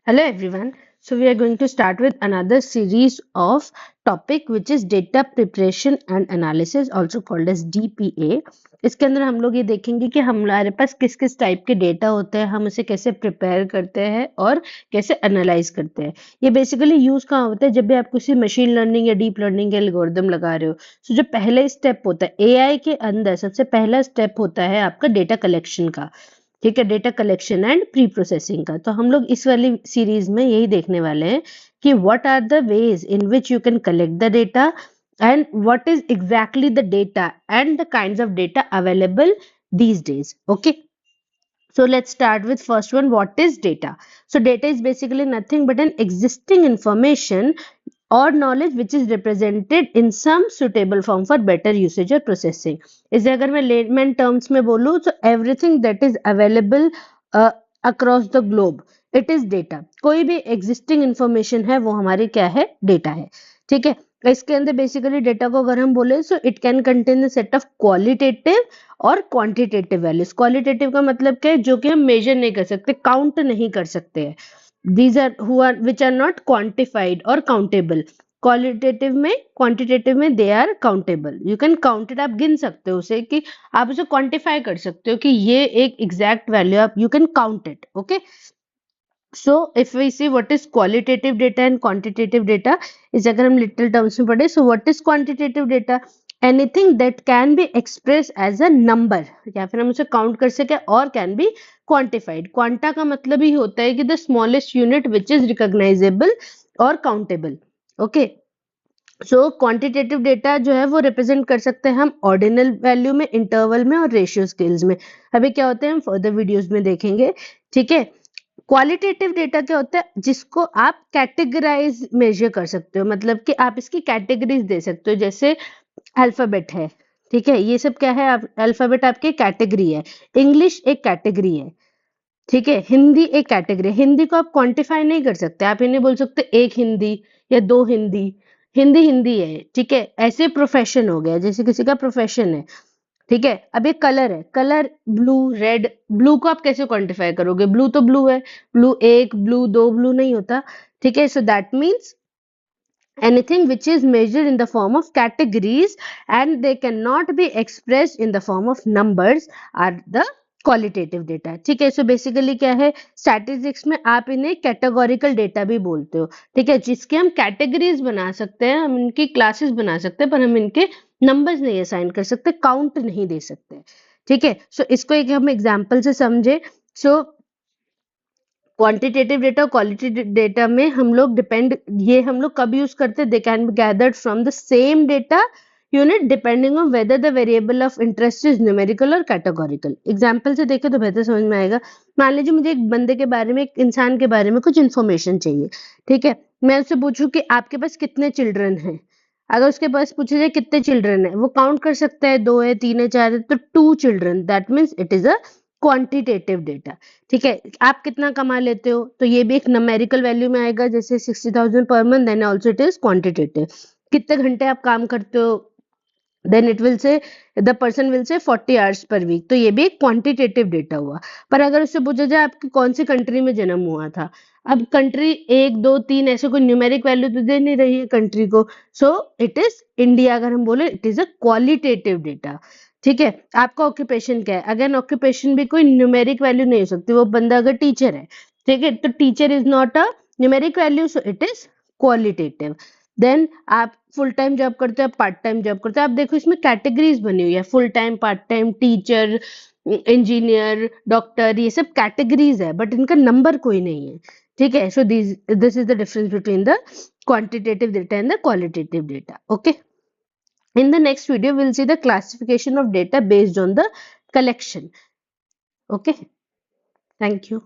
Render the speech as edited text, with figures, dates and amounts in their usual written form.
Hello everyone. So we are going to start with another series of topic which is data preparation and analysis also called as DPA. इसके अंदर हम लोग ये देखेंगे कि हमारे पास किस किस टाइप के डेटा होते हैं, हम उसे कैसे प्रिपेयर करते हैं और कैसे एनालाइज करते हैं. ये बेसिकली यूज कहाँ होता है जब भी आप किसी मशीन लर्निंग या डीप लर्निंग के एल्गोरिदम लगा रहे हो. सो जो पहले स्टेप होता है एआई के अंदर, सबसे पहला स्टेप होता है आपका डेटा कलेक्शन का. ठीक है, data collection and pre processing का. तो हम लोग इस वाली सीरीज में यही देखने वाले हैं कि what are the ways in which you can collect the data and what is exactly the data and the kinds of data available these days. Okay, so let's start with first one. What is data? So data is basically nothing but an existing information or knowledge which is represented in some suitable form for better usage or processing. इसे अगर मैं layman terms में बोलूँ तो everything that is available across the globe it is data. कोई भी existing information है वो हमारी क्या है, data है. ठीक है, इसके अंदर बेसिकली डेटा को अगर हम बोले so it can contain the set of qualitative और क्वांटिटेटिव वैल्यूज. क्वालिटेटिव का मतलब क्या है, जो कि हम मेजर नहीं कर सकते, काउंट नहीं कर सकते हैं. these are who are which are not quantified or countable. Quantitative में they are countable. You can count it, आप गिन सकते हो उसे, कि आप उसे क्वांटिफाई कर सकते हो कि ये एक एग्जैक्ट वैल्यू, आप you can count it. Okay, so if we see what is qualitative data and quantitative data, इस अगर हम लिटिल टर्म्स में पढ़े, so what is quantitative data? Anything that can be expressed as a number, या फिर हम उसे count कर सके, और can be quantified. क्वांटा का मतलब ही होता है कि the smallest unit which is recognizable और countable. Okay, सो क्वांटिटेटिव डेटा जो है वो रिप्रेजेंट कर सकते हैं हम ऑर्डिनल वैल्यू में, इंटरवल में और रेशियो स्केल्स में. अभी क्या होते हैं हम फर्दर वीडियोस में देखेंगे. ठीक है, क्वालिटेटिव डेटा क्या होता है, जिसको आप कैटेगराइज मेजर कर सकते हो, मतलब कि आप इसकी कैटेगरीज दे सकते हो. जैसे अल्फाबेट है, ठीक है, ये सब क्या है, आप अल्फाबेट आपकी कैटेगरी है. इंग्लिश एक कैटेगरी है. ठीक है, हिंदी एक कैटेगरी. हिंदी को आप क्वांटिफाई नहीं कर सकते, आप ये नहीं बोल सकते एक हिंदी या दो हिंदी. हिंदी हिंदी है. ठीक है, ऐसे प्रोफेशन हो गया, जैसे किसी का प्रोफेशन है. ठीक है, अब एक कलर है, कलर ब्लू रेड. ब्लू को आप कैसे क्वांटिफाई करोगे, ब्लू तो ब्लू है, ब्लू एक, ब्लू दो, ब्लू नहीं होता. ठीक है, so that means anything which is measured in the form of categories and they cannot be expressed in the form of numbers are the qualitative data. ठीक है, सो बेसिकली क्या है, स्टैटिस्टिक्स में आप इन्हें कैटेगोरिकल डेटा भी बोलते हो. ठीक है, जिसके हम कैटेगरीज बना सकते हैं, हम इनकी क्लासेस बना सकते हैं, पर हम इनके नंबर्स नहीं असाइन कर सकते, काउंट नहीं दे सकते. ठीक है, सो इसको एक हम एग्जाम्पल से समझे. सो क्वांटिटेटिव डेटा और क्वालिटेटिव डेटा में हम लोग डिपेंड, ये हम लोग कब यूज करते हैं, they can be gathered from the same data unit depending on whether the variable of interest is numerical और कैटेगोरिकल. एग्जांपल से देखें तो बेहतर समझ में आएगा. मान लीजिए मुझे एक बंदे के बारे में, एक इंसान के बारे में कुछ इन्फॉर्मेशन चाहिए. ठीक है, मैं उससे पूछूं कि आपके पास कितने चिल्ड्रन हैं. अगर उसके पास पूछे जाए कितने चिल्ड्रन है, वो काउंट कर सकता है, दो है, तीन है, चार है, तो two children, that means it is a quantitative data. ठीक है, आप कितना कमा लेते हो, तो ये भी एक न्यूमेरिकल वैल्यू में आएगा, जैसे 60,000 पर month, then also it is quantitative. कितने घंटे आप काम करते हो, then it will say, the person will say 40 hours per week, तो ये भी एक क्वांटिटेटिव डेटा हुआ. पर अगर उससे पूछा जाए आपकी कौन सी कंट्री में जन्म हुआ था, अब कंट्री एक दो तीन ऐसे कोई न्यूमेरिक वैल्यू तो दे नहीं रही है कंट्री को, सो इट इज इंडिया. अगर हम बोले it is a qualitative data. ठीक है, आपका ऑक्यूपेशन क्या है, अगेन ऑक्यूपेशन भी कोई न्यूमेरिक वैल्यू नहीं हो सकती. वो बंदा अगर टीचर है, ठीक है, तो teacher is not a numeric value, so it is qualitative. Then आप फुल टाइम जॉब करते हो, पार्ट टाइम जॉब करते हो, आप देखो इसमें कैटेगरीज बनी हुई है, full time, part time, teacher, engineer, doctor, ये सब कैटेगरीज है, बट इनका नंबर कोई नहीं है. ठीक है, so this is the difference between the quantitative data and the qualitative data. Okay, in the next video we'll see the classification of data based on the collection. Okay, thank you.